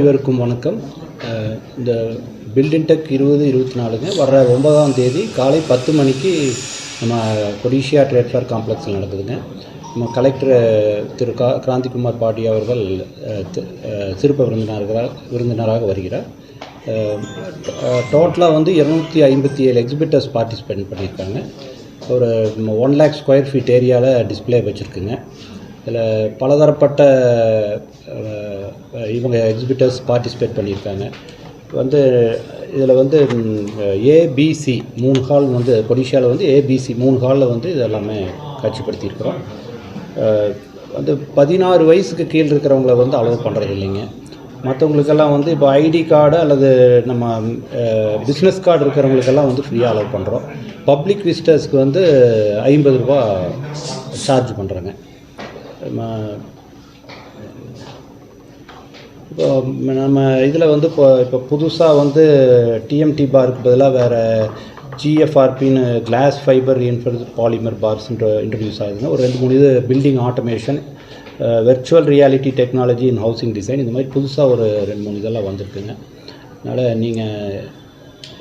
அனைவருக்கும் வணக்கம். இந்த பில்டின்டெக் 2024 வர்ற 9ஆம் தேதி காலை 10 மணிக்கு நம்ம கொடிஷியா ட்ரேட் ஃபேர் காம்ப்ளெக்ஸில் நடக்குதுங்க. நம்ம கலெக்டர் திரு கிராந்திகுமார் பாட்டி அவர்கள் சிறப்பு விருந்தினராக வருகிறார். டோட்டலாக வந்து 257 எக்ஸிபிட்டர்ஸ் பார்ட்டிசிபேட் பண்ணியிருக்காங்க. ஒரு 1 lakh ஸ்கொயர் ஃபீட் ஏரியாவில் டிஸ்பிளே வச்சுருக்குங்க. இதில் பலதரப்பட்ட இவங்க எக்ஸிபிட்டர்ஸ் பார்ட்டிசிபேட் பண்ணியிருக்காங்க. இதில் ஏபிசி 3 ஹால் கொடிஷியாவில் ஏபிசி 3 ஹாலில் இது எல்லாமே காட்சிப்படுத்தியிருக்கிறோம். 16 வயசுக்கு கீழே இருக்கிறவங்கள அலோவ் பண்ணுறது இல்லைங்க. மற்றவங்களுக்கெல்லாம் இப்போ ஐடி கார்டு அல்லது நம்ம பிஸ்னஸ் கார்டு இருக்கிறவங்களுக்கெல்லாம் ஃப்ரீயாக அலோவ் பண்ணுறோம். பப்ளிக் விசிட்டர்ஸ்க்கு 50 ரூபா சார்ஜ் பண்ணுறோங்க. இப்போ நம்ம இதில் இப்போ புதுசாக டிஎம்டி பாருக்கு பதிலாக வேறு ஜிஎஃப்ஆர்பின்னு glass fibre reinforced polymer bars introduce ஆகுதுங்க. ஒரு 2-3 இது building automation, virtual reality technology in housing design, இந்த மாதிரி புதுசாக ஒரு 2-3 இதெல்லாம் வந்திருக்குங்க. அதனால் நீங்கள்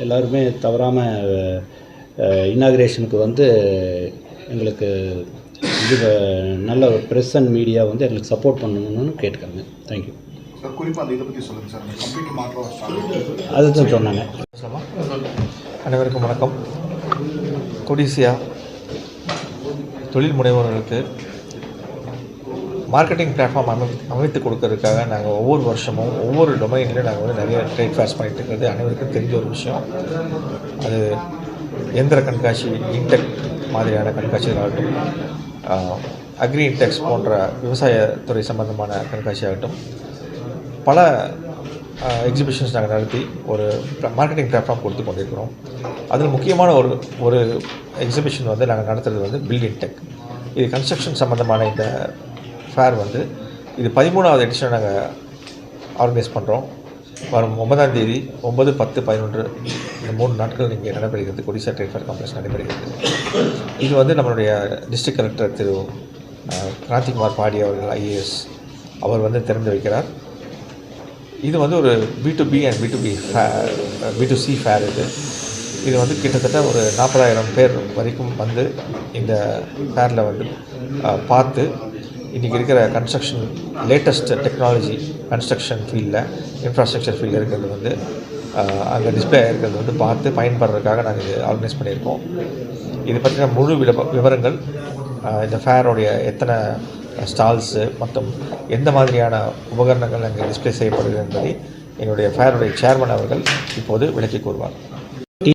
எல்லாருமே தவறாமல் இனாக்ரேஷனுக்கு எங்களுக்கு நல்ல ஒரு ப்ரெஸ் அண்ட் மீடியா எங்களுக்கு சப்போர்ட் பண்ணணும்னு கேட்டுக்கிறேங்க. தேங்க்யூ. அதுதான் சொன்னாங்க. அனைவருக்கும் வணக்கம். கொடிஷியா தொழில் முனைவோர்களுக்கு மார்க்கெட்டிங் பிளாட்ஃபார்ம் அமைத்து கொடுக்கறதுக்காக நாங்கள் ஒவ்வொரு வருஷமும் ஒவ்வொரு டொமைன்லையும் நாங்கள் நிறைய ட்ரேட் ஃபேர்ஸ் பண்ணிகிட்டு இருக்கிறது அனைவருக்கும் தெரிஞ்ச ஒரு விஷயம். அது எந்திர கண்காட்சி, இன்டெக் மாதிரியான கண்காட்சிகளாகட்டும், அக்ரி இன்டெக்ஸ் போன்ற விவசாயத்துறை சம்பந்தமான கண்காட்சியாகட்டும், பல எக்ஸிபிஷன்ஸ் நாங்கள் நடத்தி ஒரு மார்க்கெட்டிங் பிளாட்ஃபார்ம் கொடுத்து கொண்டிருக்கிறோம். அதில் முக்கியமான ஒரு எக்ஸிபிஷன் நாங்கள் நடத்துகிறது பில்டின்டெக். இது கன்ஸ்ட்ரக்ஷன் சம்மந்தமான இந்த ஃபேர் இது 13வது எடிஷன் நாங்கள் ஆர்கனைஸ் பண்ணுறோம். வரும் 9ஆம் தேதி 9, 10, 11 இந்த 3 நாட்கள் இங்கே நடைபெறுகிறது. கொடிஷியா ட்ரேட் ஃபேர் காம்ப்ளெக்ஸ் நடைபெறுகிறது. இது நம்மளுடைய டிஸ்ட்ரிக்ட் கலெக்டர் திரு கிராந்திகுமார் பாடி அவர்கள் IAS அவர் திறந்து வைக்கிறார். இது ஒரு B2B அண்ட் B2C ஃபேர். இது கிட்டத்தட்ட ஒரு 40,000 பேர் வரைக்கும் இந்த ஃபேரில் பார்த்து இன்றைக்கி இருக்கிற கன்ஸ்ட்ரக்ஷன் லேட்டஸ்ட் டெக்னாலஜி கன்ஸ்ட்ரக்ஷன் ஃபீல்டில், இன்ஃப்ராஸ்ட்ரக்சர் ஃபீல்டில் இருக்கிறது அங்கே டிஸ்பிளே இருக்கிறது பார்த்து பயன்படுறதுக்காக நாங்கள் இது ஆர்கனைஸ் பண்ணியிருக்கோம். இது பற்றின முழு விவரங்கள், இந்த ஃபேரோடைய எத்தனை ஸ்டால்ஸு மற்றும் எந்த மாதிரியான உபகரணங்கள் அங்கே டிஸ்பிளே செய்யப்படுகிறது என்பதை என்னுடைய ஃபேருடைய சேர்மன் அவர்கள் இப்போது விளக்கி கூறுவார்.